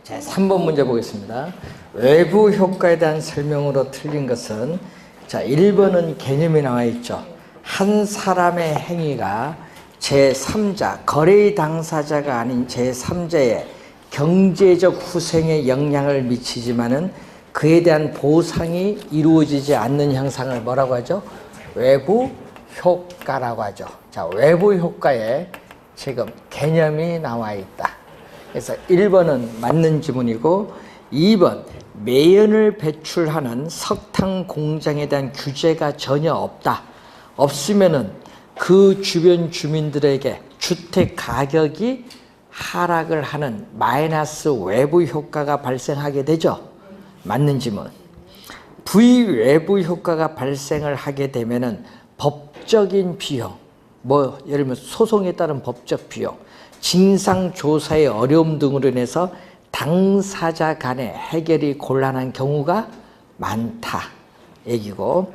자, 3번 문제 보겠습니다. 외부 효과에 대한 설명으로 틀린 것은, 자, 1번은 개념이 나와 있죠. 한 사람의 행위가 제3자, 거래의 당사자가 아닌 제3자의 경제적 후생에 영향을 미치지만은 그에 대한 보상이 이루어지지 않는 현상을 뭐라고 하죠? 외부 효과라고 하죠. 자, 외부 효과에 지금 개념이 나와 있다. 그래서 1번은 맞는 지문이고, 2번 매연을 배출하는 석탄 공장에 대한 규제가 전혀 없다. 없으면은 그 주변 주민들에게 주택 가격이 하락을 하는 마이너스 외부 효과가 발생하게 되죠. 맞는 지문. 부외부 효과가 발생을 하게 되면은 법적인 비용, 뭐 예를 들면 소송에 따른 법적 비용, 진상조사의 어려움 등으로 인해서 당사자 간의 해결이 곤란한 경우가 많다 얘기고,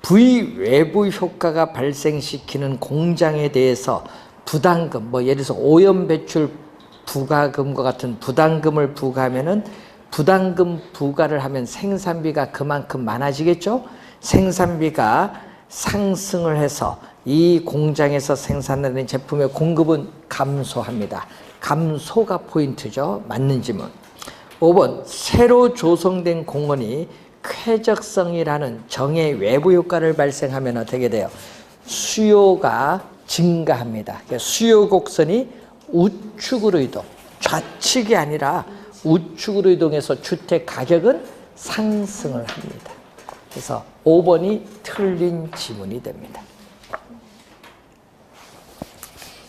부외부 효과가 발생시키는 공장에 대해서 부담금, 뭐 예를 들어서 오염 배출 부과금과 같은 부담금을 부과하면은 부담금 부과를 하면 생산비가 그만큼 많아지겠죠. 생산비가 상승을 해서 이 공장에서 생산되는 제품의 공급은 감소합니다. 감소가 포인트죠. 맞는 지문. 5번 새로 조성된 공원이 쾌적성이라는 정의 외부 효과를 발생하면 어떻게 돼요? 수요가 증가합니다. 수요 곡선이 우측으로 이동, 좌측이 아니라 우측으로 이동해서 주택 가격은 상승을 합니다. 그래서 5번이 틀린 지문이 됩니다.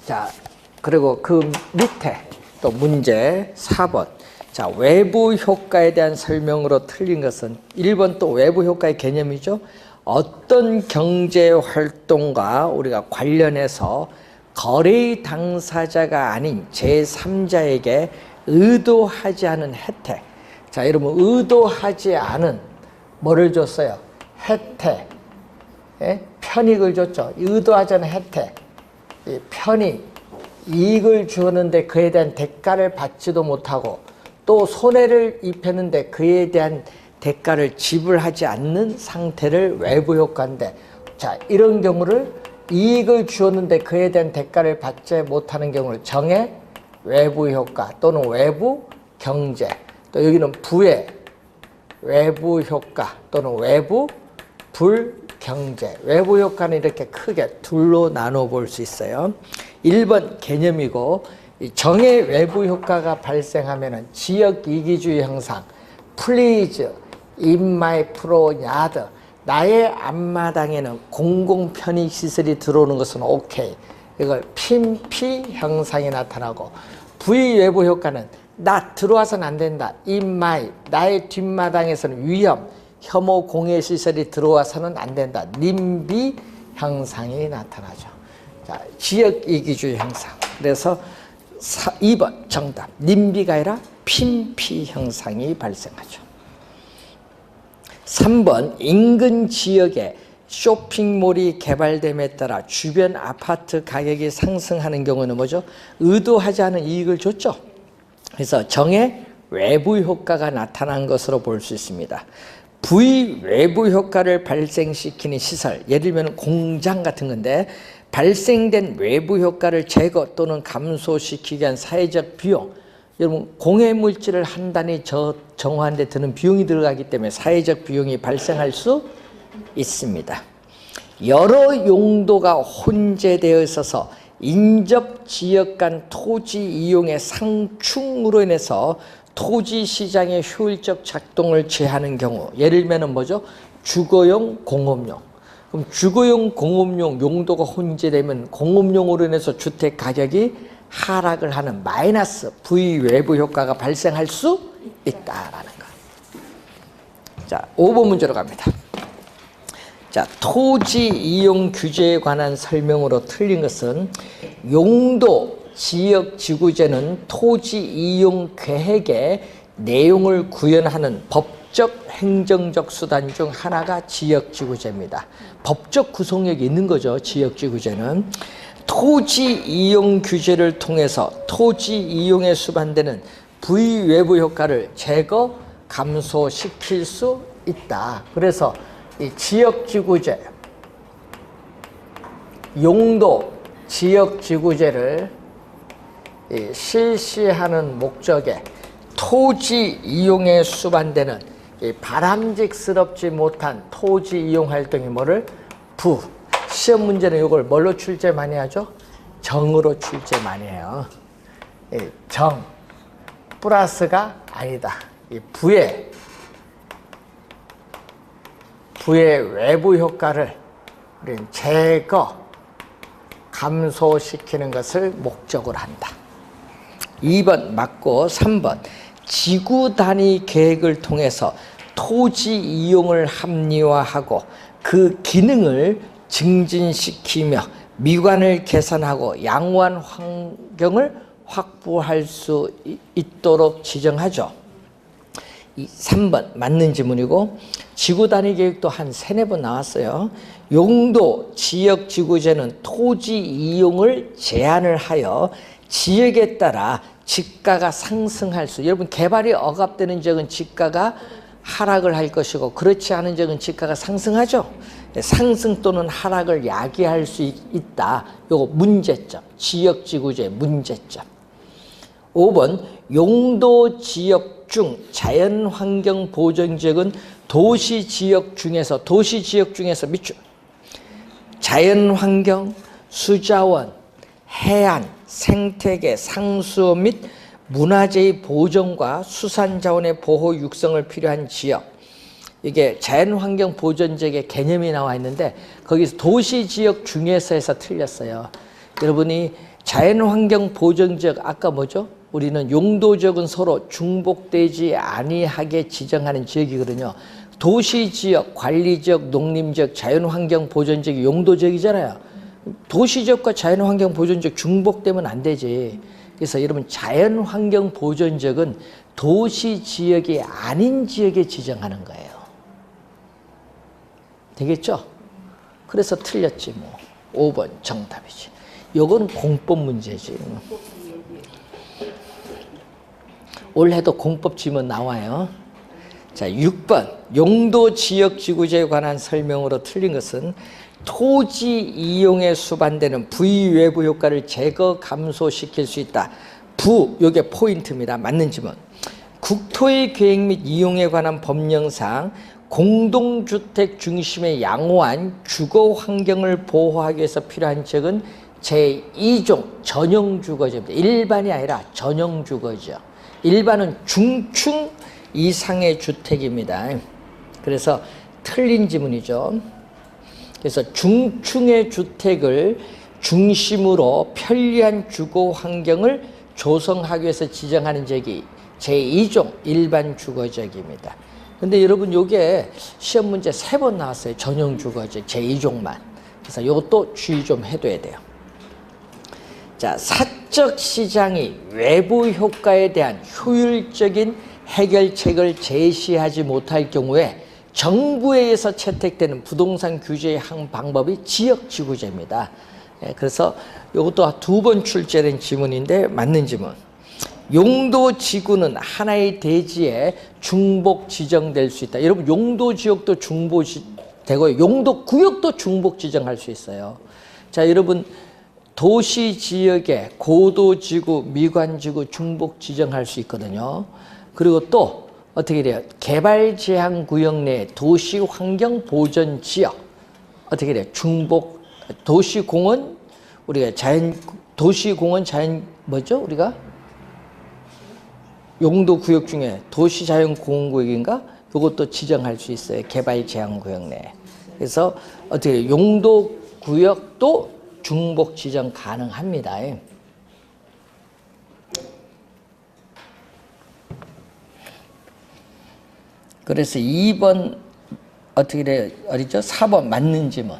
자, 그리고 그 밑에 또 문제 4번. 자, 외부 효과에 대한 설명으로 틀린 것은 1번 또 외부 효과의 개념이죠. 어떤 경제 활동과 우리가 관련해서 거래의 당사자가 아닌 제3자에게 의도하지 않은 혜택. 자, 여러분 의도하지 않은 뭐를 줬어요? 혜택. 예? 편익을 줬죠. 의도하지 않은 혜택. 편익, 이익을 주었는데 그에 대한 대가를 받지도 못하고 또 손해를 입혔는데 그에 대한 대가를 지불하지 않는 상태를 외부 효과인데, 자, 이런 경우를 이익을 주었는데 그에 대한 대가를 받지 못하는 경우를 정의 외부 효과 또는 외부 경제, 또 여기는 부의 외부 효과 또는 외부 불경제. 외부 효과는 이렇게 크게 둘로 나눠 볼 수 있어요. 1번 개념이고, 정의 외부 효과가 발생하면 지역 이기주의 형상, 플리즈, in my pro yard, 나의 앞마당에는 공공 편의 시설이 들어오는 것은 오케이. 이걸 핀피 형상이 나타나고, 부의 외부 효과는 나 들어와서는 안 된다. in my, 나의 뒷마당에서는 위험, 혐오 공해 시설이 들어와서는 안 된다. 님비 형상이 나타나죠. 자, 지역 이기주의 형상. 그래서 2번 정답. 님비가 아니라 핀피 형상이 발생하죠. 3번 인근 지역에 쇼핑몰이 개발됨에 따라 주변 아파트 가격이 상승하는 경우는 뭐죠? 의도하지 않은 이익을 줬죠. 그래서 정의 외부 효과가 나타난 것으로 볼 수 있습니다. 부의 외부 효과를 발생시키는 시설, 예를 들면 공장 같은 건데 발생된 외부 효과를 제거 또는 감소시키기 위한 사회적 비용, 여러분 공해물질을 한 단위 정화하는 데 드는 비용이 들어가기 때문에 사회적 비용이 발생할 수 있습니다. 여러 용도가 혼재되어 있어서 인접 지역 간 토지 이용의 상충으로 인해서 토지 시장의 효율적 작동을 제한하는 경우, 예를 들면 뭐죠? 주거용, 공업용. 그럼 주거용, 공업용 용도가 혼재되면 공업용으로 인해서 주택 가격이 하락을 하는 마이너스 부의 외부 효과가 발생할 수 있다라는 거. 자, 5번 문제로 갑니다. 자, 토지 이용 규제에 관한 설명으로 틀린 것은 용도 지역 지구제는 토지 이용 계획의 내용을 구현하는 법적 행정적 수단 중 하나가 지역 지구제입니다. 법적 구속력이 있는 거죠. 지역 지구제는 토지 이용 규제를 통해서 토지 이용에 수반되는 부의 외부 효과를 제거, 감소시킬 수 있다. 그래서 이 지역지구제, 용도 지역지구제를 실시하는 목적에 토지 이용에 수반되는 바람직스럽지 못한 토지 이용 활동이 뭐를? 부. 시험 문제는 이걸 뭘로 출제 많이 하죠? 정으로 출제 많이 해요. 정. 플러스가 아니다. 이 부의 외부 효과를 우리는 제거, 감소시키는 것을 목적으로 한다. 2번 맞고 3번 지구 단위 계획을 통해서 토지 이용을 합리화하고 그 기능을 증진시키며 미관을 개선하고 양호한 환경을 확보할 수 있도록 지정하죠. 3번 맞는 지문이고 지구 단위 계획도 한 3-4번 나왔어요. 용도 지역지구제는 토지 이용을 제한을 하여 지역에 따라 지가가 상승할 수, 여러분 개발이 억압되는 지역은 지가가 하락을 할 것이고 그렇지 않은 지역은 지가가 상승하죠. 상승 또는 하락을 야기할 수 있다. 요거 문제점, 지역지구제 문제점. 5번 용도 지역 중 자연환경 보전지역은 도시지역 중에서 밑줄 자연환경, 수자원, 해안, 생태계, 상수원 및 문화재의 보존과 수산자원의 보호 육성을 필요한 지역. 이게 자연환경 보전지역의 개념이 나와 있는데 거기서 도시지역 중에서 해서 틀렸어요. 여러분이 자연환경 보전지역 아까 뭐죠? 우리는 용도지역은 서로 중복되지 아니하게 지정하는 지역이거든요. 도시지역, 관리지역, 농림지역, 자연환경 보전지역이 용도지역이잖아요. 도시지역과 자연환경 보전지역 중복되면 안 되지. 그래서 여러분 자연환경 보전지역은 도시지역이 아닌 지역에 지정하는 거예요. 되겠죠? 그래서 틀렸지 뭐. 5번 정답이지. 요건 공법 문제지. 올해도 공법 지문 나와요. 자, 6번 용도 지역지구제에 관한 설명으로 틀린 것은 토지 이용에 수반되는 부의 외부 효과를 제거 감소시킬 수 있다. 부, 요게 포인트입니다. 맞는 지문. 국토의 계획 및 이용에 관한 법령상 공동주택 중심의 양호한 주거 환경을 보호하기 위해서 필요한 지역은 제2종 전용주거지입니다. 일반이 아니라 전용주거지요. 일반은 중층 이상의 주택입니다. 그래서 틀린 지문이죠. 그래서 중층의 주택을 중심으로 편리한 주거 환경을 조성하기 위해서 지정하는 지역이 제2종 일반 주거지역입니다. 근데 여러분 요게 시험 문제 3번 나왔어요. 전용 주거지역 제2종만. 그래서 요것도 주의 좀 해둬야 돼요. 자, 사적 시장이 외부 효과에 대한 효율적인 해결책을 제시하지 못할 경우에 정부에 의해서 채택되는 부동산 규제의 한 방법이 지역지구제입니다. 그래서 이것도 2번 출제된 지문인데 맞는 지문. 용도지구는 하나의 대지에 중복 지정될 수 있다. 여러분 용도지역도 중복되고 용도구역도 중복 지정할 수 있어요. 자, 여러분 도시지역에 고도지구, 미관지구 중복 지정할 수 있거든요. 그리고 또 어떻게 돼요? 개발제한구역 내 도시환경보전지역 어떻게 돼요? 중복 도시공원 우리가 도시공원 자연 뭐죠? 우리가 용도구역 중에 도시자연공원구역인가? 이것도 지정할 수 있어요. 개발제한구역 내. 그래서 어떻게 용도구역도 중복 지정 가능합니다. 그래서 2번 어떻게 돼요? 어디죠? 4번 맞는 지문.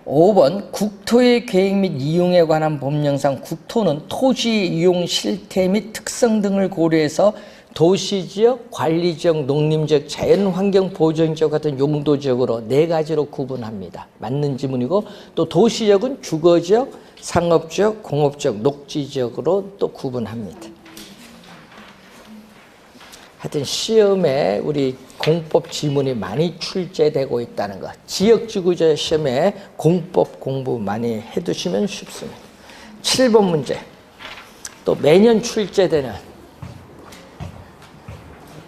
5번 국토의 계획 및 이용에 관한 법령상 국토는 토지 이용 실태 및 특성 등을 고려해서 도시지역, 관리지역, 농림지역, 자연환경 보전지역 같은 용도지역으로 4가지로 구분합니다. 맞는 지문이고 또 도시지역은 주거지역, 상업지역, 공업지역, 녹지지역으로 또 구분합니다. 하여튼 시험에 우리 공법 지문이 많이 출제되고 있다는 것. 지역지구제 시험에 공법 공부 많이 해두시면 쉽습니다. 7번 문제. 또 매년 출제되는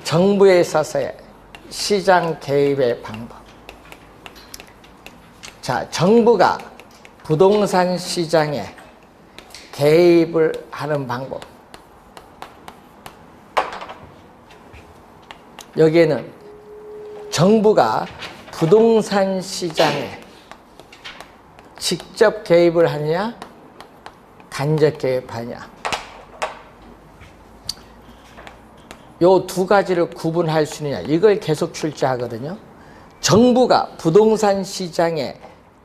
정부에 있어서의 시장 개입의 방법. 자, 정부가 부동산 시장에 개입을 하는 방법. 여기에는 정부가 부동산 시장에 직접 개입을 하느냐, 간접 개입하냐. 요 두 가지를 구분할 수 있느냐. 이걸 계속 출제하거든요. 정부가 부동산 시장에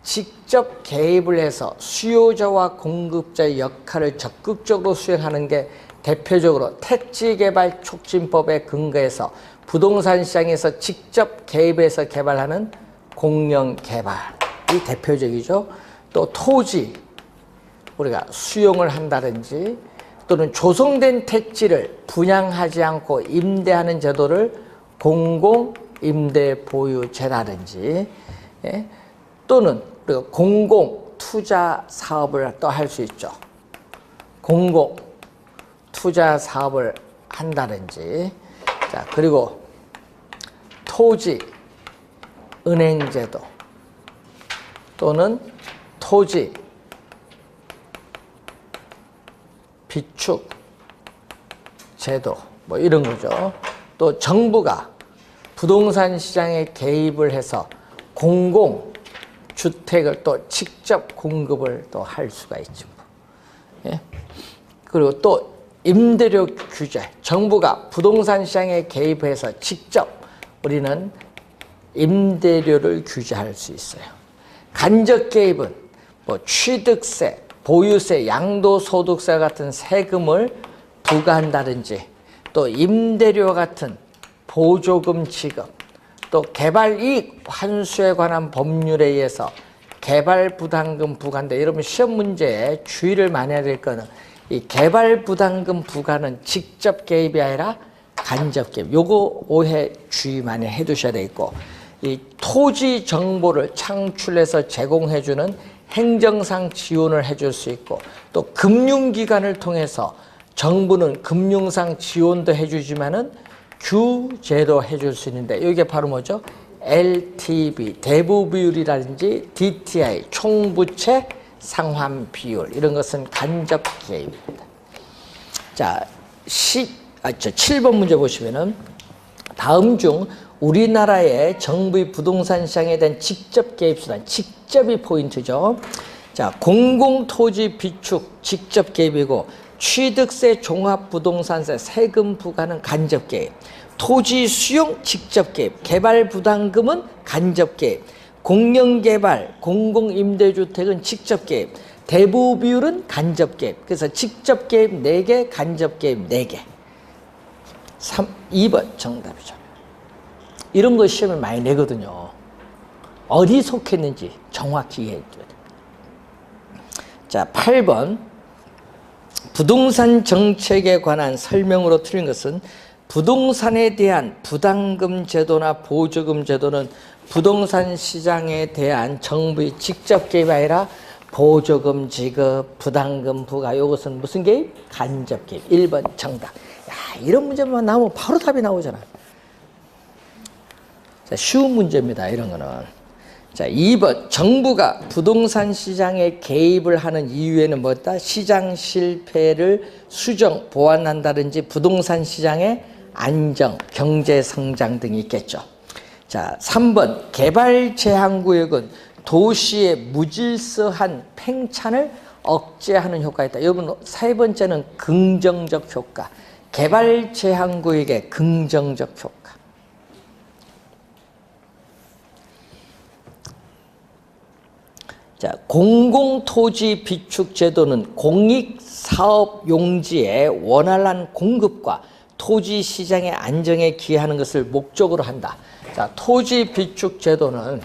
직접 개입을 해서 수요자와 공급자의 역할을 적극적으로 수행하는 게 대표적으로 택지개발촉진법에 근거해서 부동산 시장에서 직접 개입해서 개발하는 공영개발이 대표적이죠. 또 토지 우리가 수용을 한다든지 또는 조성된 택지를 분양하지 않고 임대하는 제도를 공공임대보유제라든지, 예? 또는 우리가 공공투자사업을 또 할 수 있죠. 공공투자사업을 한다든지, 자, 그리고 토지 은행제도 또는 토지 비축 제도 뭐 이런 거죠. 또 정부가 부동산 시장에 개입을 해서 공공주택을 또 직접 공급을 또 할 수가 있죠. 예? 그리고 또 임대료 규제, 정부가 부동산 시장에 개입해서 직접 우리는 임대료를 규제할 수 있어요. 간접 개입은 뭐 취득세, 보유세, 양도소득세 같은 세금을 부과한다든지 또 임대료 같은 보조금 지급, 또 개발이익 환수에 관한 법률에 의해서 개발부담금 부과한다. 여러분 시험 문제에 주의를 많이 해야 될 거는 이 개발부담금 부과는 직접 개입이 아니라 간접 개입. 요거 오해 주의 많이 해두셔야 되겠고, 이 토지 정보를 창출해서 제공해주는 행정상 지원을 해줄 수 있고, 또 금융기관을 통해서 정부는 금융상 지원도 해주지만은 규제도 해줄 수 있는데, 이게 바로 뭐죠? LTV, 대부 비율이라든지 DTI, 총부채 상환 비율, 이런 것은 간접 개입입니다. 자, 7번 문제 보시면은 다음 중 우리나라의 정부의 부동산 시장에 대한 직접 개입 수단, 직접이 포인트죠. 자, 공공토지 비축 직접 개입이고, 취득세, 종합부동산세, 세금 부과는 간접 개입, 토지 수용 직접 개입, 개발 부담금은 간접 개입, 공영개발, 공공임대주택은 직접 개입, 대부 비율은 간접 개입. 그래서 직접 개입 4개, 간접 개입 4개. 2번 정답이죠. 이런 거 시험을 많이 내거든요. 어디 속했는지 정확히 이해해줘야 돼요. 자, 8번. 부동산 정책에 관한 설명으로 틀린 것은 부동산에 대한 부담금 제도나 보조금 제도는 부동산 시장에 대한 정부의 직접 개입이 아니라 보조금 지급, 부담금 부과, 이것은 무슨 개입? 간접 개입. 1번 정답. 야, 이런 문제만 나오면 바로 답이 나오잖아. 자, 쉬운 문제입니다. 이런 거는. 자, 2번. 정부가 부동산 시장에 개입을 하는 이유에는 뭐다? 시장 실패를 수정, 보완한다든지 부동산 시장의 안정, 경제 성장 등이 있겠죠. 자, 3번. 개발 제한 구역은 도시의 무질서한 팽창을 억제하는 효과가 있다. 여러분, 3번째는 긍정적 효과. 개발 제한 구역의 긍정적 효과. 자, 공공토지 비축 제도는 공익사업 용지의 원활한 공급과 토지 시장의 안정에 기여하는 것을 목적으로 한다. 자, 토지 비축 제도는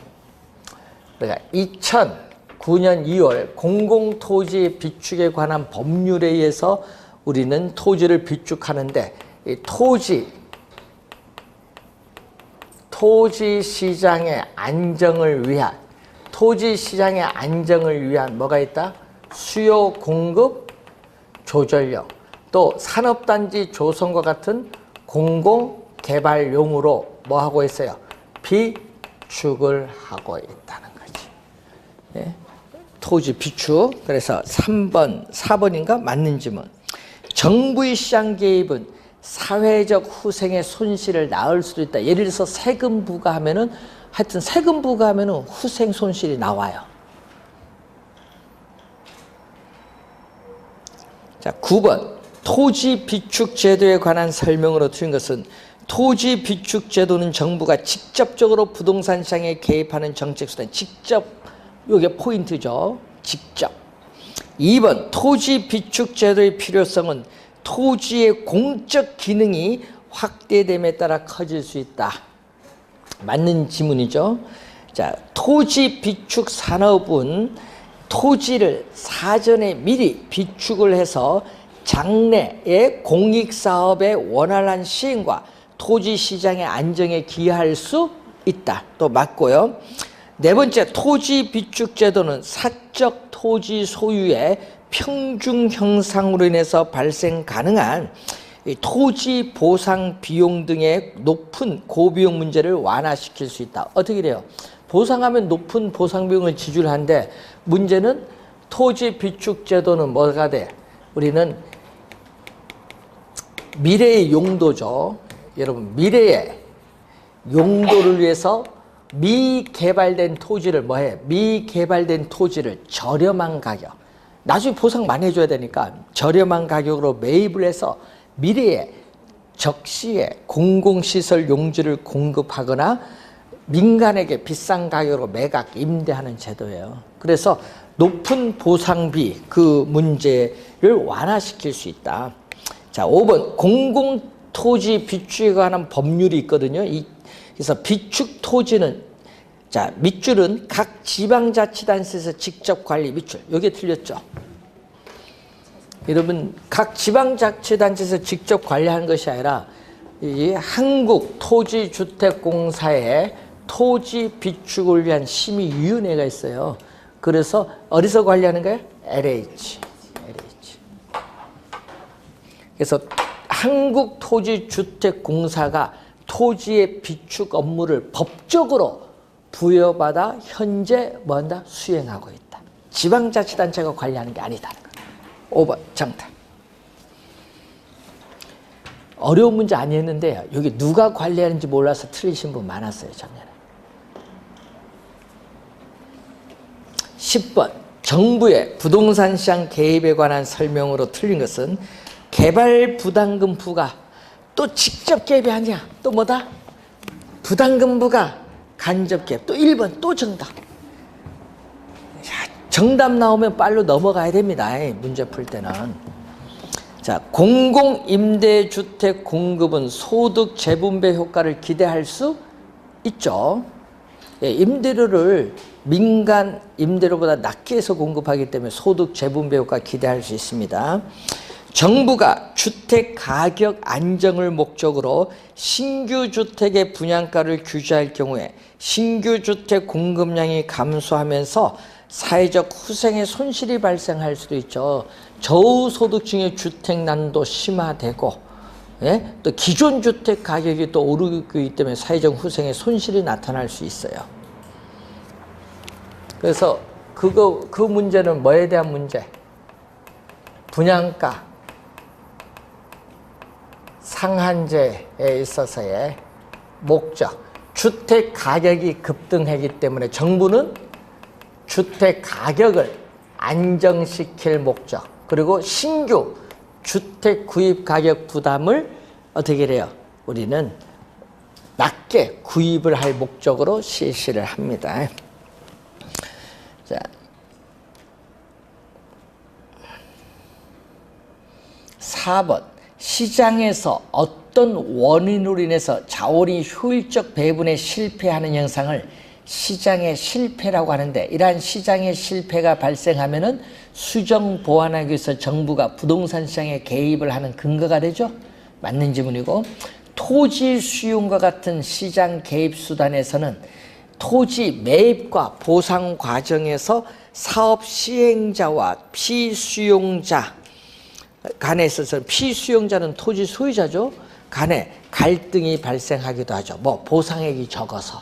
우리가 2009년 2월 공공토지 비축에 관한 법률에 의해서 우리는 토지를 비축하는데, 이 토지 토지 시장의 안정을 위한 뭐가 있다? 수요 공급 조절력, 또 산업단지 조성과 같은 공공개발용으로 뭐 하고 있어요? 비축을 하고 있다는 거지. 예? 토지 비축. 그래서 4번인가? 맞는 질문. 정부의 시장 개입은 사회적 후생의 손실을 낳을 수도 있다. 예를 들어서 세금 부과하면은, 하여튼 세금 부과하면은 후생 손실이 나와요. 자, 9번. 토지 비축 제도에 관한 설명으로 틀린 것은 토지 비축 제도는 정부가 직접적으로 부동산 시장에 개입하는 정책 수단. 직접, 이게 포인트죠. 직접. 2번. 토지 비축 제도의 필요성은 토지의 공적 기능이 확대됨에 따라 커질 수 있다. 맞는 지문이죠. 자, 토지 비축 산업은 토지를 사전에 미리 비축을 해서 장래의 공익사업의 원활한 시행과 토지 시장의 안정에 기여할 수 있다. 또 맞고요. 네 번째, 토지 비축 제도는 사적 토지 소유의 평중 형상으로 인해서 발생 가능한 토지 보상 비용 등의 높은 고비용 문제를 완화시킬 수 있다. 어떻게 돼요? 보상하면 높은 보상 비용을 지출하는데 문제는 토지 비축 제도는 뭐가 돼? 우리는 미래의 용도죠. 여러분, 미래의 용도를 위해서 미개발된 토지를 뭐해? 미개발된 토지를 저렴한 가격, 나중에 보상 많이 해줘야 되니까 저렴한 가격으로 매입을 해서 미래에 적시에 공공시설 용지를 공급하거나 민간에게 비싼 가격으로 매각, 임대하는 제도예요. 그래서 높은 보상비, 그 문제를 완화시킬 수 있다. 자, 5번. 공공토지 비축에 관한 법률이 있거든요. 그래서 비축 토지는, 자, 밑줄은 각 지방자치단체에서 직접 관리, 밑줄. 여기 틀렸죠? 여러분, 각 지방자치단체에서 직접 관리하는 것이 아니라 이 한국토지주택공사의 토지 비축을 위한 심의위원회가 있어요. 그래서 어디서 관리하는 거예요? LH. 그래서 한국토지주택공사가 토지의 비축 업무를 법적으로 부여받아 현재 뭐한다? 수행하고 있다. 지방자치단체가 관리하는 게 아니다는 거예요. 5번 정답. 어려운 문제 아니었는데 여기 누가 관리하는지 몰라서 틀리신 분 많았어요, 작년에. 10번. 정부의 부동산 시장 개입에 관한 설명으로 틀린 것은 개발 부담금 부과. 또 직접 개입이 아니야. 또 뭐다? 부담금 부과, 간접 개입. 또 1번 또 정답. 정답 나오면 빨리 넘어가야 됩니다. 문제 풀 때는. 자, 공공임대주택 공급은 소득 재분배 효과를 기대할 수 있죠. 임대료를 민간 임대료보다 낮게 해서 공급하기 때문에 소득 재분배 효과 기대할 수 있습니다. 정부가 주택 가격 안정을 목적으로 신규 주택의 분양가를 규제할 경우에 신규 주택 공급량이 감소하면서 사회적 후생의 손실이 발생할 수도 있죠. 저소득층의 주택난도 심화되고, 예? 또 기존 주택 가격이 또 오르기 때문에 사회적 후생의 손실이 나타날 수 있어요. 그래서 그 문제는 뭐에 대한 문제? 분양가 상한제에 있어서의 목적. 주택 가격이 급등하기 때문에 정부는 주택 가격을 안정시킬 목적, 그리고 신규 주택 구입 가격 부담을 어떻게 해요? 우리는 낮게 구입을 할 목적으로 실시를 합니다. 자, 4번. 시장에서 어떤 원인으로 인해서 자원이 효율적 배분에 실패하는 현상을 시장의 실패라고 하는데, 이러한 시장의 실패가 발생하면은 수정 보완하기 위해서 정부가 부동산 시장에 개입을 하는 근거가 되죠. 맞는 질문이고, 토지 수용과 같은 시장 개입 수단에서는 토지 매입과 보상 과정에서 사업 시행자와 피수용자 간에 있어서 피수용자는 토지 소유자죠. 간에 갈등이 발생하기도 하죠. 뭐 보상액이 적어서.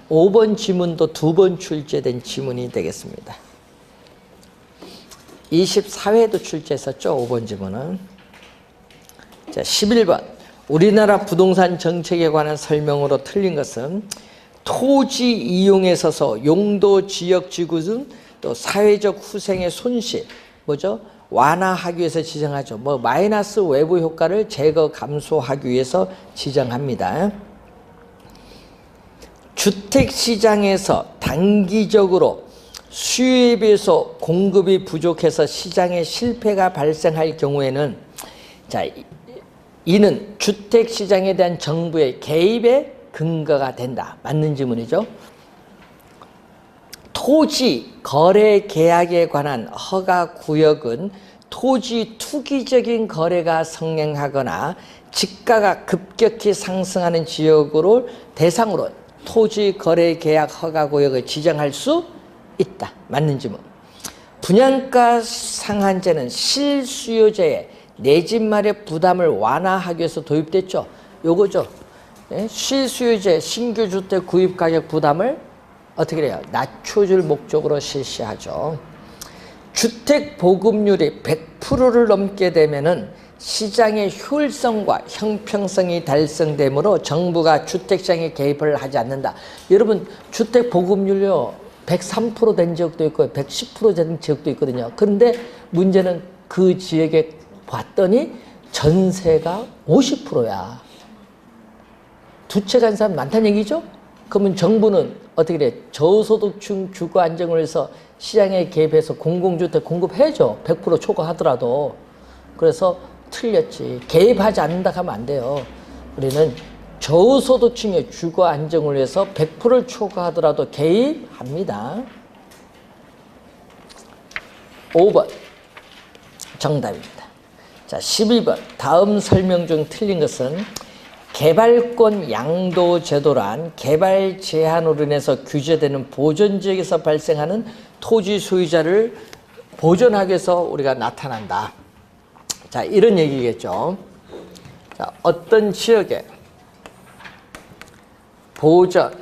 5번 지문도 2번 출제된 지문이 되겠습니다. 24회도 출제했었죠. 5번 지문은. 자, 11번. 우리나라 부동산 정책에 관한 설명으로 틀린 것은 토지 이용에 있어서 용도, 지역, 지구 등 또 사회적 후생의 손실, 뭐죠? 완화하기 위해서 지정하죠. 뭐 마이너스 외부 효과를 제거 감소하기 위해서 지정합니다. 주택시장에서 단기적으로 수요에 비해서 공급이 부족해서 시장에 실패가 발생할 경우에는 자, 이는 주택시장에 대한 정부의 개입의 근거가 된다. 맞는 질문이죠. 토지 거래 계약에 관한 허가 구역은 토지 투기적인 거래가 성행하거나 지가가 급격히 상승하는 지역으로 대상으로 토지 거래 계약 허가 구역을 지정할 수 있다. 맞는 질문. 분양가 상한제는 실수요자의 내 집 마련 부담을 완화하기 위해서 도입됐죠. 요거죠. 실수요자의 신규 주택 구입 가격 부담을 어떻게 해요? 낮춰줄 목적으로 실시하죠. 주택 보급률이 100%를 넘게 되면은 시장의 효율성과 형평성이 달성되므로 정부가 주택시장에 개입을 하지 않는다. 여러분 주택 보급률요 103% 된 지역도 있고 110% 된 지역도 있거든요. 그런데 문제는 그 지역에 봤더니 전세가 50%야. 두 채 간 사람 많다는 얘기죠? 그러면 정부는 어떻게 돼? 저소득층 주거 안정을 위해서 시장에 개입해서 공공주택 공급해줘. 100% 초과하더라도. 그래서 틀렸지. 개입하지 않는다 하면 안 돼요. 우리는 저소득층의 주거 안정을 위해서 100%를 초과하더라도 개입합니다. 5번 정답입니다. 자, 12번 다음 설명 중 틀린 것은 개발권 양도 제도란 개발 제한으로 인해서 규제되는 보전지역에서 발생하는 토지 소유자를 보전하기 위해서 우리가 나타난다. 자, 이런 얘기겠죠. 자, 어떤 지역에 보전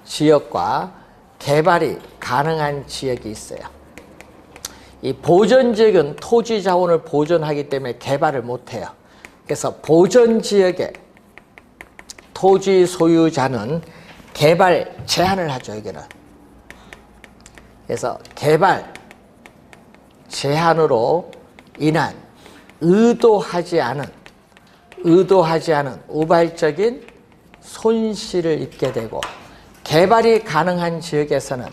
지역과 개발이 가능한 지역이 있어요. 이 보전 지역은 토지 자원을 보존하기 때문에 개발을 못해요. 그래서 보전 지역의 토지 소유자는 개발 제한을 하죠. 여기는. 그래서 개발 제한으로 인한 의도하지 않은 우발적인 손실을 입게 되고, 개발이 가능한 지역에서는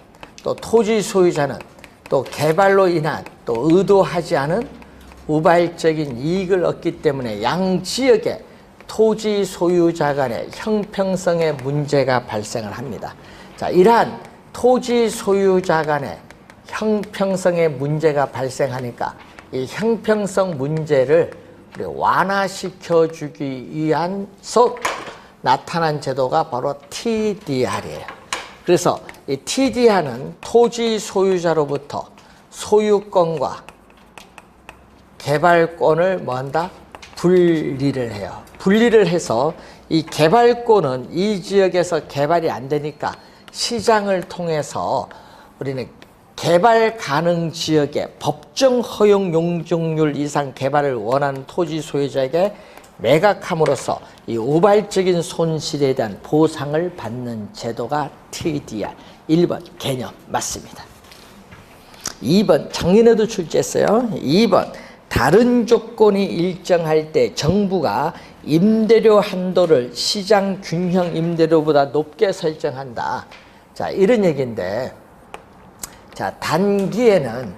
또 토지 소유자는 또 개발로 인한 또 의도하지 않은 우발적인 이익을 얻기 때문에 양 지역의 토지 소유자 간의 형평성의 문제가 발생을 합니다. 자, 이러한 토지 소유자 간의 형평성의 문제가 발생하니까 이 형평성 문제를 우리 완화시켜 주기 위해서 나타난 제도가 바로 TDR이에요. 그래서 이 TDR은 토지 소유자로부터 소유권과 개발권을 뭐한다? 분리를 해요. 분리를 해서 이 개발권은 이 지역에서 개발이 안 되니까 시장을 통해서 우리는 개발 가능 지역의 법정 허용 용적률 이상 개발을 원하는 토지 소유자에게 매각함으로써 이 우발적인 손실에 대한 보상을 받는 제도가 TDR. 1번 개념 맞습니다. 2번 작년에도 출제했어요. 2번 다른 조건이 일정할 때 정부가 임대료 한도를 시장 균형 임대료보다 높게 설정한다. 자, 이런 얘기인데, 자, 단기에는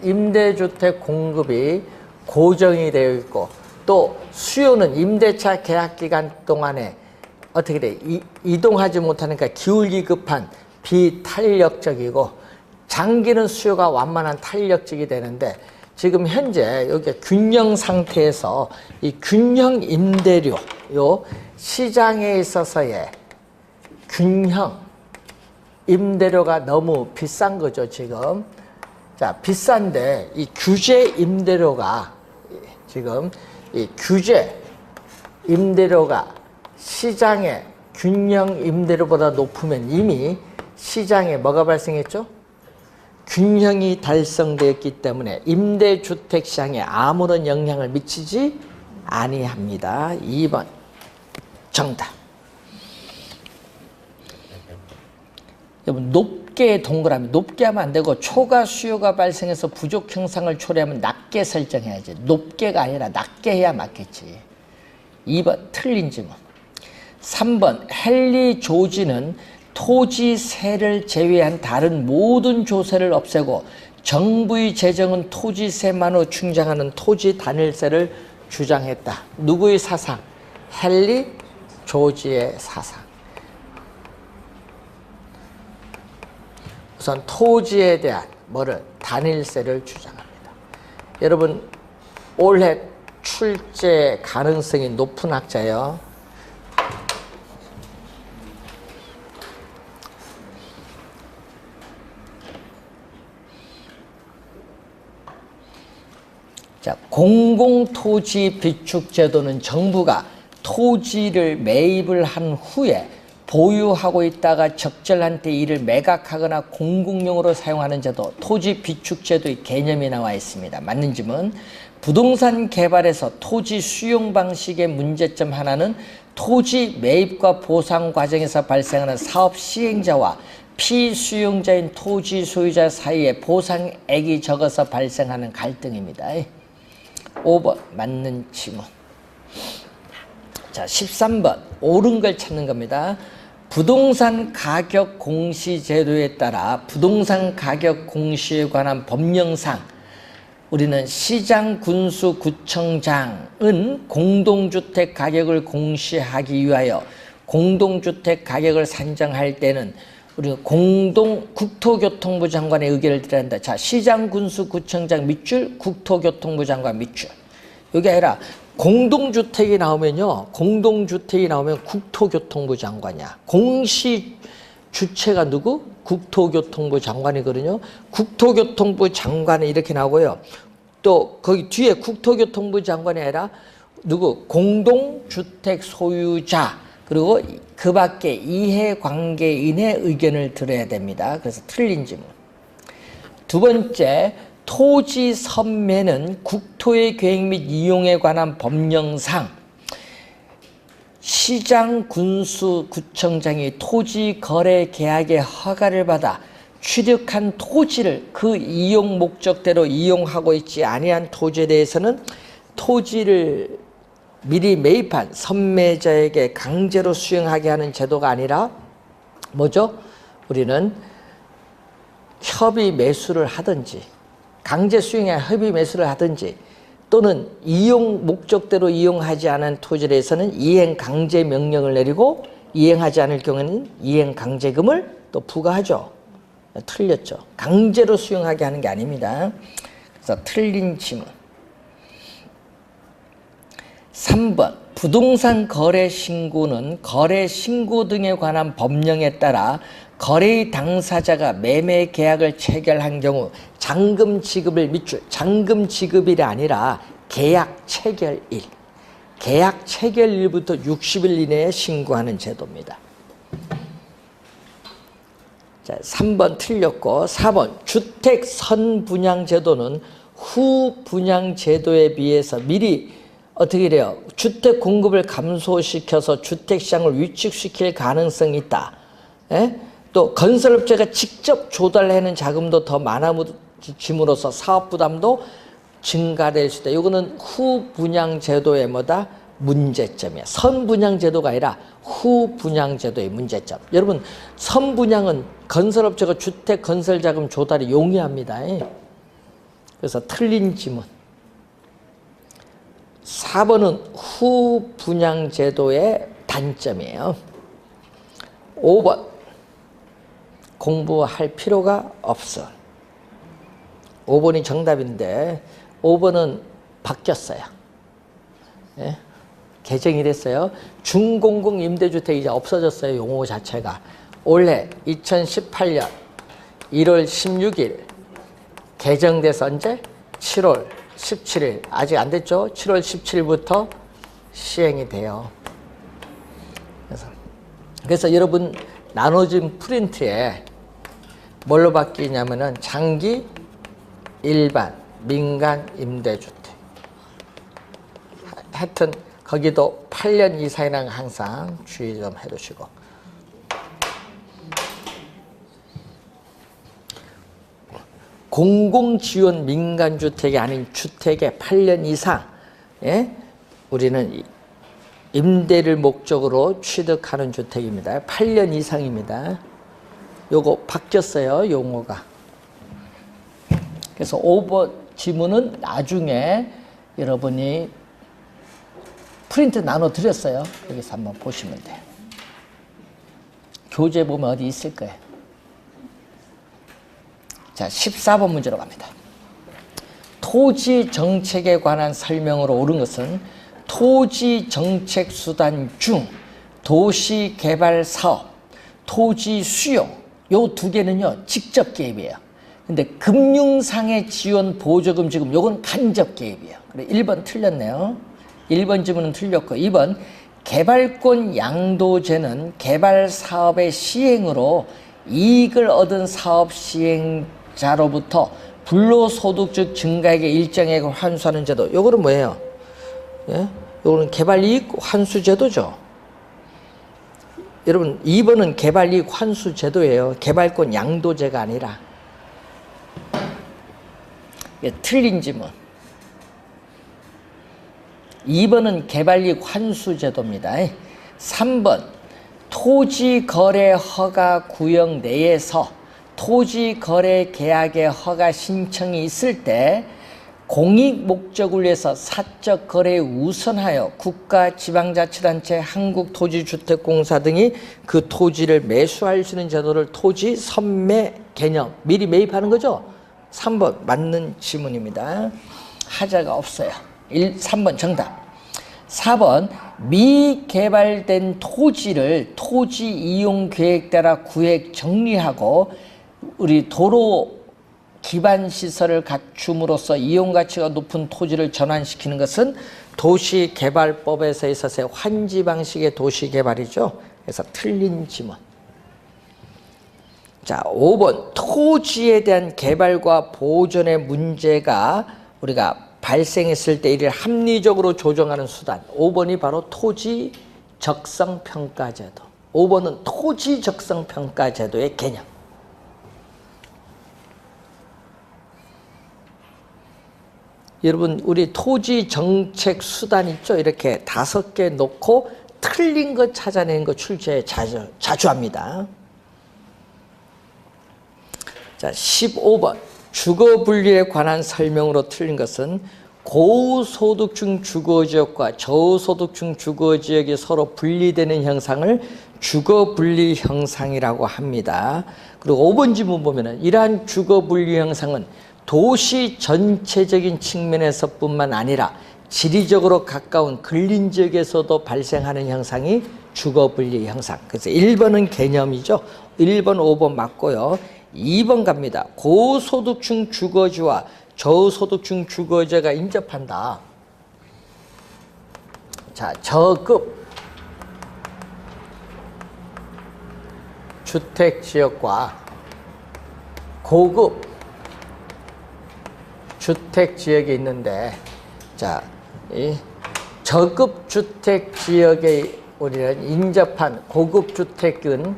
임대주택 공급이 고정이 되어 있고, 또 수요는 임대차 계약 기간 동안에 어떻게 돼? 이동하지 못하니까 기울기 급한 비탄력적이고, 장기는 수요가 완만한 탄력적이 되는데, 지금 현재 여기 균형 상태에서 이 균형 임대료, 요 시장에 있어서의 균형 임대료가 너무 비싼 거죠, 지금. 자, 비싼데 이 규제 임대료가 지금 이 규제 임대료가 시장의 균형 임대료보다 높으면 이미 시장에 뭐가 발생했죠? 균형이 달성되었기 때문에 임대주택 시장에 아무런 영향을 미치지 아니합니다. 2번 정답. 여러분, 높게 동그라미, 높게 하면 안 되고 초과 수요가 발생해서 부족 형상을 초래하면 낮게 설정해야지. 높게가 아니라 낮게 해야 맞겠지. 2번 틀린 질문. 3번 헨리 조지는 토지세를 제외한 다른 모든 조세를 없애고 정부의 재정은 토지세만으로 충당하는 토지 단일세를 주장했다. 누구의 사상? 헨리 조지의 사상. 우선 토지에 대한 뭐를? 단일세를 주장합니다. 여러분, 올해 출제 가능성이 높은 학자예요. 자, 공공토지 비축제도는 정부가 토지를 매입을 한 후에 보유하고 있다가 적절한 때 이를 매각하거나 공공용으로 사용하는 제도, 토지 비축제도의 개념이 나와 있습니다. 맞는 질문. 부동산 개발에서 토지 수용 방식의 문제점 하나는 토지 매입과 보상 과정에서 발생하는 사업 시행자와 피수용자인 토지 소유자 사이에 보상액이 적어서 발생하는 갈등입니다. 5번 맞는 질문. 자, 13번 옳은 걸 찾는 겁니다. 부동산 가격 공시 제도에 따라 부동산 가격 공시에 관한 법령상 우리는 시장 군수 구청장은 공동주택 가격을 공시하기 위하여 공동주택 가격을 산정할 때는 우리 국토교통부 장관의 의견을 드려야 한다. 자, 시장 군수 구청장 밑줄, 국토교통부 장관 밑줄. 여기 아니라 공동주택이 나오면요. 공동주택이 나오면 국토교통부 장관이야. 공시 주체가 누구? 국토교통부 장관이거든요. 국토교통부 장관은 이렇게 나오고요. 또 거기 뒤에 국토교통부 장관이 아니라 누구? 공동주택 소유자. 그리고 그 밖에 이해관계인의 의견을 들어야 됩니다. 그래서 틀린 질문. 두 번째, 토지 선매는 국토의 계획 및 이용에 관한 법령상 시장 군수 구청장이 토지 거래 계약의 허가를 받아 취득한 토지를 그 이용 목적대로 이용하고 있지 아니한 토지에 대해서는 토지를 미리 매입한 선매자에게 강제로 수용하게 하는 제도가 아니라 뭐죠? 우리는 협의 매수를 하든지 강제 수용에 협의 매수를 하든지 또는 이용 목적대로 이용하지 않은 토지에 대해서는 이행 강제 명령을 내리고 이행하지 않을 경우에는 이행 강제금을 또 부과하죠. 틀렸죠. 강제로 수용하게 하는 게 아닙니다. 그래서 틀린 질문. 3번 부동산 거래 신고는 거래 신고 등에 관한 법령에 따라 거래의 당사자가 매매 계약을 체결한 경우 잔금 지급을 밑줄, 잔금 지급일이 아니라 계약 체결일, 계약 체결일부터 60일 이내에 신고하는 제도입니다. 자, 3번 틀렸고 4번 주택 선분양 제도는 후 분양 제도에 비해서 미리 어떻게 돼요? 주택 공급을 감소시켜서 주택 시장을 위축시킬 가능성이 있다. 예? 또 건설업체가 직접 조달하는 자금도 더 많아짐으로써 사업 부담도 증가될 수 있다. 이거는 후 분양 제도의 뭐다? 문제점이야. 선 분양 제도가 아니라 후 분양 제도의 문제점. 여러분, 선 분양은 건설업체가 주택 건설 자금 조달이 용이합니다. 그래서 틀린 지문. 4번은 후 분양 제도의 단점이에요. 5번 공부할 필요가 없어. 5번이 정답인데 5번은 바뀌었어요. 예? 개정이 됐어요. 중공공 임대주택이 이제 없어졌어요. 용어 자체가. 올해 2018년 1월 16일 개정돼서 언제? 7월 17일. 아직 안 됐죠? 7월 17일부터 시행이 돼요. 그래서 여러분 나눠진 프린트에 뭘로 바뀌냐면은 장기, 일반, 민간 임대주택. 하여튼 거기도 8년 이상이라는 거 항상 주의 좀 해두시고. 공공지원 민간주택이 아닌 주택의 8년 이상, 예? 우리는 임대를 목적으로 취득하는 주택입니다. 8년 이상입니다. 요거 바뀌었어요, 용어가. 그래서 5번 지문은 나중에 여러분이 프린트 나눠 드렸어요. 여기서 한번 보시면 돼요. 교재 보면 어디 있을 거예요. 자, 14번 문제로 갑니다. 토지 정책에 관한 설명으로 옳은 것은 토지 정책 수단 중 도시 개발 사업, 토지 수용, 요 두 개는요, 직접 개입이에요. 근데 금융상의 지원 보조금 지금 요건 간접 개입이에요. 그래, 1번 틀렸네요. 1번 지문은 틀렸고, 2번 개발권 양도제는 개발 사업의 시행으로 이익을 얻은 사업 시행자로부터 불로소득적 증가액의 일정액을 환수하는 제도. 요거는 뭐예요? 예? 요거는 개발이익 환수제도죠. 여러분 2번은 개발이익 환수제도예요. 개발권 양도제가 아니라. 예, 틀린 지문. 2번은 개발이익 환수제도입니다. 3번 토지거래 허가 구역 내에서 토지거래 계약의 허가 신청이 있을 때 공익 목적을 위해서 사적 거래에 우선하여 국가, 지방자치단체, 한국토지주택공사 등이 그 토지를 매수할 수 있는 제도를 토지 선매 개념, 미리 매입하는 거죠. 3번 맞는 지문입니다. 하자가 없어요. 3번 정답. 4번 미개발된 토지를 토지 이용 계획 따라 구획 정리하고 우리 도로 기반 시설을 갖춤으로써 이용 가치가 높은 토지를 전환시키는 것은 도시개발법에서 있어서의 환지 방식의 도시개발이죠. 그래서 틀린 지문. 자, 5번 토지에 대한 개발과 보존의 문제가 우리가 발생했을 때 이를 합리적으로 조정하는 수단. 5번이 바로 토지 적성평가제도. 5번은 토지 적성평가제도의 개념. 여러분 우리 토지 정책 수단 있죠? 이렇게 5개 놓고 틀린 거 찾아내는 거 출제에 자주 합니다. 자, 15번 주거분리에 관한 설명으로 틀린 것은 고소득층 주거지역과 저소득층 주거지역이 서로 분리되는 형상을 주거분리 형상이라고 합니다. 그리고 5번 지문 보면은 이러한 주거분리 형상은 도시 전체적인 측면에서뿐만 아니라 지리적으로 가까운 근린지역에서도 발생하는 형상이 주거분리 형상. 그래서 1번은 개념이죠. 1번, 5번 맞고요. 2번 갑니다. 고소득층 주거지와 저소득층 주거지가 인접한다. 자, 저급 주택지역과 고급 주택지역이 있는데, 자, 이 저급 주택지역에 우리는 인접한 고급 주택은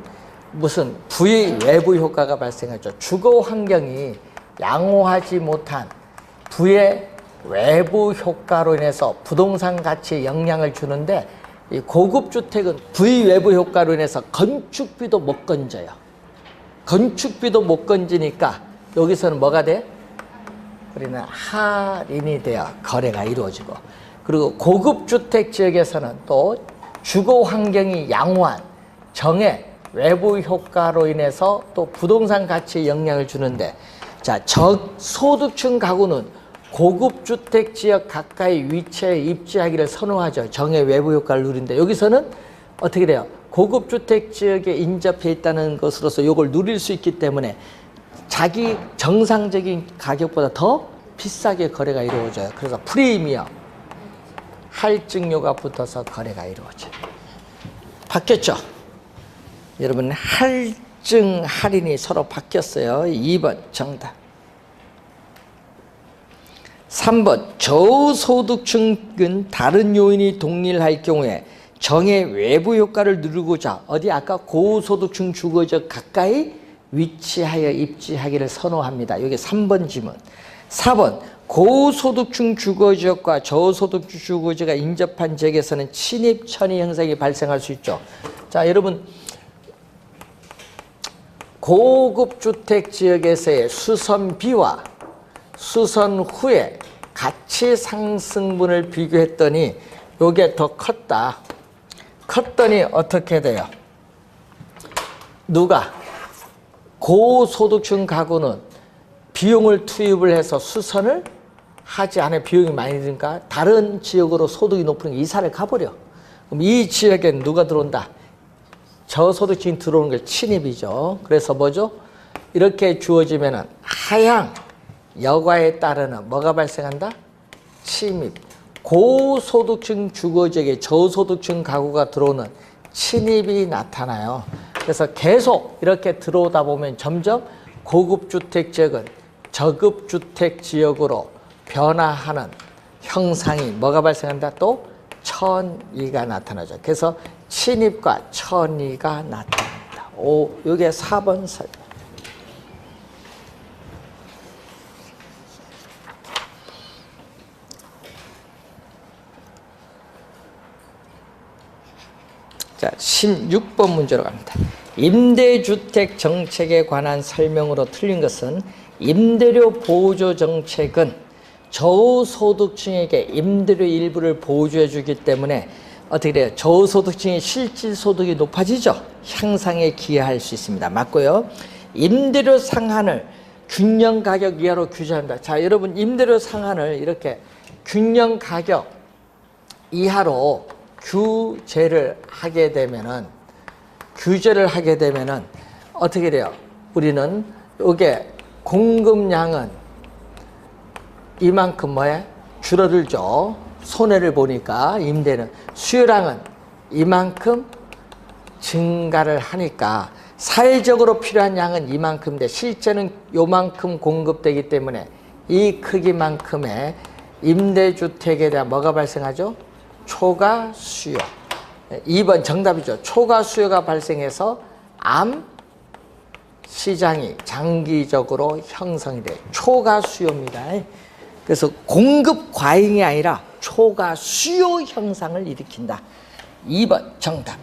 무슨 부의 외부 효과가 발생하죠. 주거 환경이 양호하지 못한 부의 외부 효과로 인해서 부동산 가치에 영향을 주는데, 이 고급 주택은 부의 외부 효과로 인해서 건축비도 못 건져요. 건축비도 못 건지니까 여기서는 뭐가 돼? 우리는 할인이 되어 거래가 이루어지고, 그리고 고급 주택 지역에서는 또 주거 환경이 양호한 정의 외부 효과로 인해서 또 부동산 가치에 영향을 주는데, 자, 저소득층 가구는 고급 주택 지역 가까이 위치해 입지하기를 선호하죠. 정의 외부 효과를 누린데 여기서는 어떻게 돼요? 고급 주택 지역에 인접해 있다는 것으로서 이걸 누릴 수 있기 때문에 자기 정상적인 가격보다 더 비싸게 거래가 이루어져요. 그래서 프리미엄, 할증료가 붙어서 거래가 이루어져요. 바뀌었죠? 여러분 할증, 할인이 서로 바뀌었어요. 2번 정답. 3번 저소득층은 다른 요인이 동일할 경우에 정의 외부 효과를 누리고자 어디 아까 고소득층 주거지역 가까이 위치하여 입지하기를 선호합니다. 여기 3번 지문. 4번 고소득층 주거지역과 저소득층 주거지가 인접한 지역에서는 침입 천이 현상이 발생할 수 있죠. 자, 여러분 고급 주택 지역에서의 수선비와 수선 후에 가치 상승분을 비교했더니 요게 더 컸다. 컸더니 어떻게 돼요? 누가? 고소득층 가구는 비용을 투입을 해서 수선을 하지 않아 비용이 많이 드니까 다른 지역으로 소득이 높은 이사를 가버려. 그럼 이 지역에 누가 들어온다? 저소득층이 들어오는 게 침입이죠. 그래서 뭐죠? 이렇게 주어지면은 하향 여과에 따르는 뭐가 발생한다? 침입. 고소득층 주거지역에 저소득층 가구가 들어오는 침입이 나타나요. 그래서 계속 이렇게 들어오다 보면 점점 고급 주택 지역은 저급 주택 지역으로 변화하는 형상이 뭐가 발생한다? 또 천이가 나타나죠. 그래서 침입과 천이가 나타납니다. 이게 4번 설명. 자, 16번 문제로 갑니다. 임대주택 정책에 관한 설명으로 틀린 것은 임대료 보조 정책은 저소득층에게 임대료 일부를 보조해 주기 때문에 어떻게 돼요? 저소득층의 실질 소득이 높아지죠. 향상에 기여할 수 있습니다. 맞고요. 임대료 상한을 균형 가격 이하로 규제한다. 자, 여러분 임대료 상한을 이렇게 균형 가격 이하로 규제를 하게 되면은 어떻게 돼요? 우리는 이게 공급량은 이만큼 뭐에 줄어들죠. 손해를 보니까 임대는 수요량은 이만큼 증가를 하니까 사회적으로 필요한 양은 이만큼인데 실제는 요만큼 공급되기 때문에 이 크기만큼의 임대주택에 대한 뭐가 발생하죠? 초과 수요. 2번 정답이죠. 초과 수요가 발생해서 암 시장이 장기적으로 형성이 돼요. 초과 수요입니다. 그래서 공급 과잉이 아니라 초과 수요 형상을 일으킨다. 2번 정답.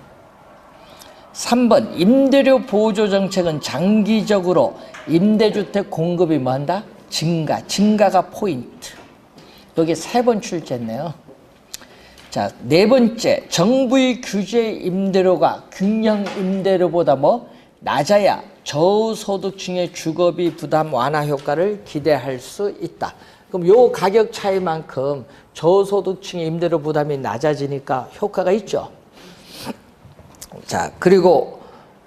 3번 임대료 보조 정책은 장기적으로 임대주택 공급이 뭐한다? 증가가 포인트. 여기 3번 출제했네요. 자, 4번째 정부의 규제 임대료가 균형 임대료보다 낮아야 저소득층의 주거비 부담 완화 효과를 기대할 수 있다. 그럼 요 가격 차이만큼 저소득층의 임대료 부담이 낮아지니까 효과가 있죠. 자, 그리고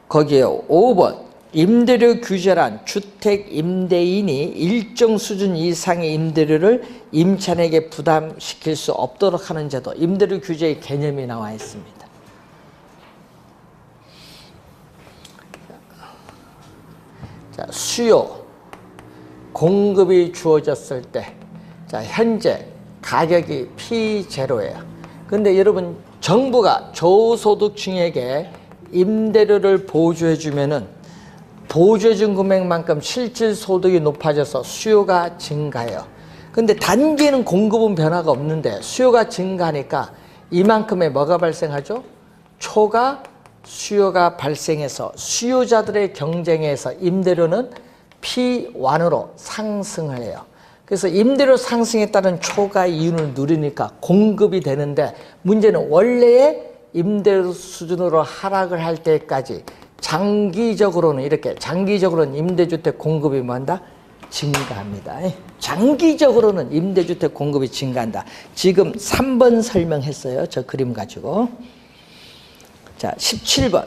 거기에 5번 임대료 규제란 주택 임대인이 일정 수준 이상의 임대료를 임차인에게 부담시킬 수 없도록 하는 제도, 임대료 규제의 개념이 나와 있습니다. 자, 수요, 공급이 주어졌을 때, 자, 현재 가격이 P0예요. 근데 여러분, 정부가 저소득층에게 임대료를 보조해주면은 보조해준 금액만큼 실질 소득이 높아져서 수요가 증가해요. 근데 단기에는 공급은 변화가 없는데 수요가 증가하니까 이만큼의 뭐가 발생하죠? 초과 수요가 발생해서 수요자들의 경쟁에서 임대료는 P1으로 상승을 해요. 그래서 임대료 상승에 따른 초과 이윤을 누리니까 공급이 되는데 문제는 원래의 임대료 수준으로 하락을 할 때까지 장기적으로는 임대주택 공급이 뭐한다? 증가합니다. 장기적으로는 임대주택 공급이 증가한다. 지금 3번 설명했어요. 저 그림 가지고. 자, 17번.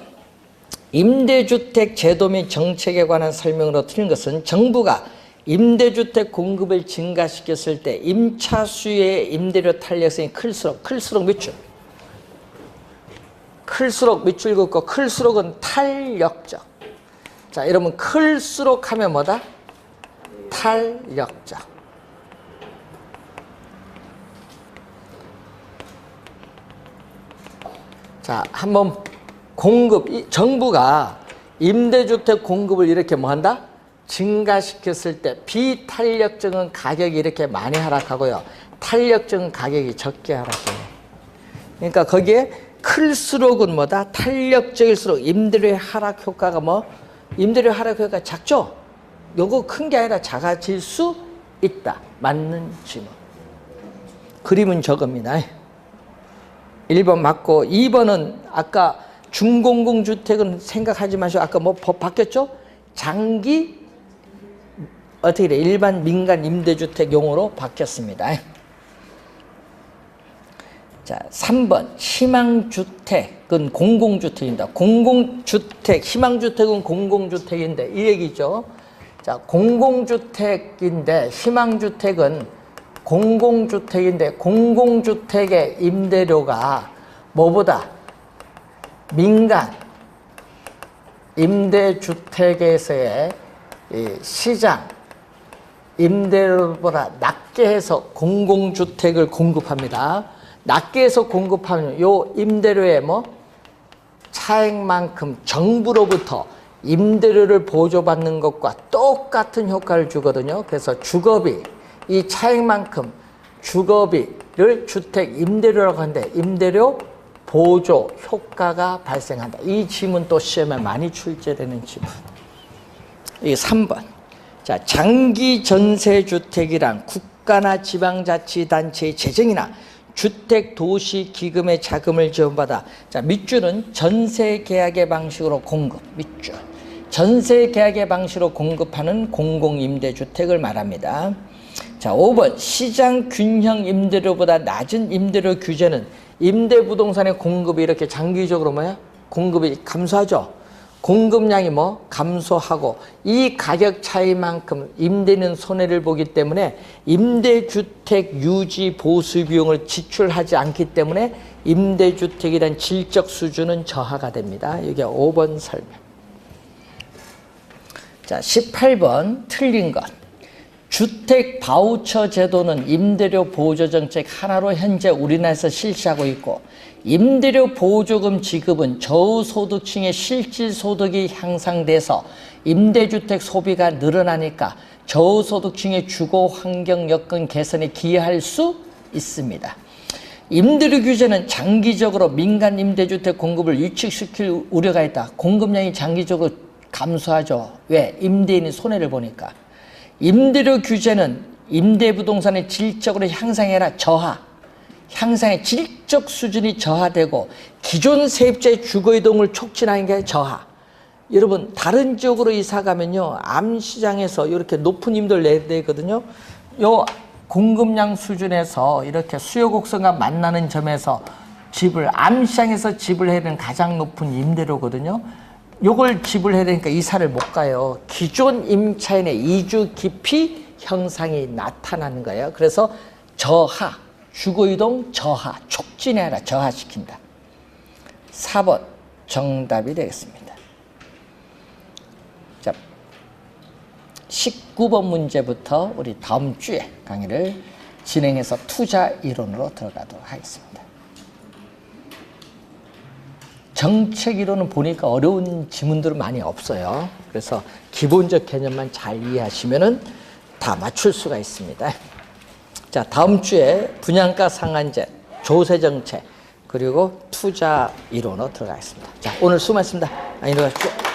임대주택 제도 및 정책에 관한 설명으로 틀린 것은 정부가 임대주택 공급을 증가시켰을 때 임차수의 임대료 탄력성이 클수록 몇 줄? 클수록 몇 줄 긋고 클수록은 탄력적. 자, 여러분 클수록 하면 뭐다? 탄력적. 자, 한번 정부가 임대주택 공급을 이렇게 뭐 한다? 증가시켰을 때 비탄력적인 가격이 이렇게 많이 하락하고요. 탄력적인 가격이 적게 하락해요. 그러니까 거기에 클수록은 뭐다? 탄력적일수록 임대료의 하락 효과가 뭐? 임대료 하락 효과가 작죠? 요거 큰 게 아니라 작아질 수 있다. 맞는 질문. 그림은 저겁니다. 1번 맞고 2번은 아까 중공공주택은 생각하지 마시고 아까 뭐 법 바뀌었죠? 장기 어떻게 돼? 일반 민간 임대주택 용어로 바뀌었습니다. 자, 3번 희망주택은 공공주택입니다. 공공주택, 희망주택은 공공주택인데 이 얘기죠. 자, 공공주택인데 희망주택은 공공주택인데 공공주택의 임대료가 뭐보다 민간 임대주택에서의 시장 임대료보다 낮게 해서 공공주택을 공급합니다. 낮게 해서 공급하면 요 임대료의 뭐 차액만큼 정부로부터 임대료를 보조받는 것과 똑같은 효과를 주거든요. 그래서 주거비, 이 차액만큼 주거비를 주택 임대료라고 하는데 임대료 보조 효과가 발생한다. 이 지문 또 시험에 많이 출제되는 지문. 이게 3번. 자, 장기 전세주택이란 국가나 지방자치단체의 재정이나 주택도시기금의 자금을 지원받아. 자, 밑줄은 전세계약의 방식으로 공급. 밑줄. 전세계약의 방식으로 공급하는 공공임대주택을 말합니다. 자, 5번. 시장균형 임대료보다 낮은 임대료 규제는 임대부동산의 공급이 이렇게 장기적으로 뭐야? 공급이 감소하죠. 공급량이 뭐? 감소하고 이 가격 차이만큼 임대는 손해를 보기 때문에 임대주택 유지 보수 비용을 지출하지 않기 때문에 임대주택에 대한 질적 수준은 저하가 됩니다. 이게 5번 설명. 자, 18번 틀린 것. 주택 바우처 제도는 임대료 보조 정책 하나로 현재 우리나라에서 실시하고 있고 임대료 보조금 지급은 저소득층의 실질 소득이 향상돼서 임대주택 소비가 늘어나니까 저소득층의 주거 환경 여건 개선에 기여할 수 있습니다. 임대료 규제는 장기적으로 민간 임대주택 공급을 위축시킬 우려가 있다. 공급량이 장기적으로 감소하죠. 왜? 임대인이 손해를 보니까. 임대료 규제는 임대부동산의 질적으로 향상해라. 저하. 향상의 질적 수준이 저하되고 기존 세입자의 주거이동을 촉진하는 게 저하. 여러분 다른 지역으로 이사 가면요 암시장에서 이렇게 높은 임대를 내거든요. 요 공급량 수준에서 이렇게 수요 곡선과 만나는 점에서 집을 암시장에서 집을 해야 되는 가장 높은 임대료거든요. 요걸 지불해야 되니까 이사를 못 가요. 기존 임차인의 이주 기피 형상이 나타나는 거예요. 그래서 저하, 주거이동 저하, 촉진해라, 저하시킨다. 4번 정답이 되겠습니다. 자, 19번 문제부터 우리 다음 주에 강의를 진행해서 투자 이론으로 들어가도록 하겠습니다. 정책 이론은 보니까 어려운 지문들은 많이 없어요. 그래서 기본적 개념만 잘 이해하시면은 다 맞출 수가 있습니다. 자, 다음 주에 분양가 상한제, 조세 정책, 그리고 투자 이론으로 들어가겠습니다. 자, 오늘 수고하셨습니다. 안녕히 가십시오.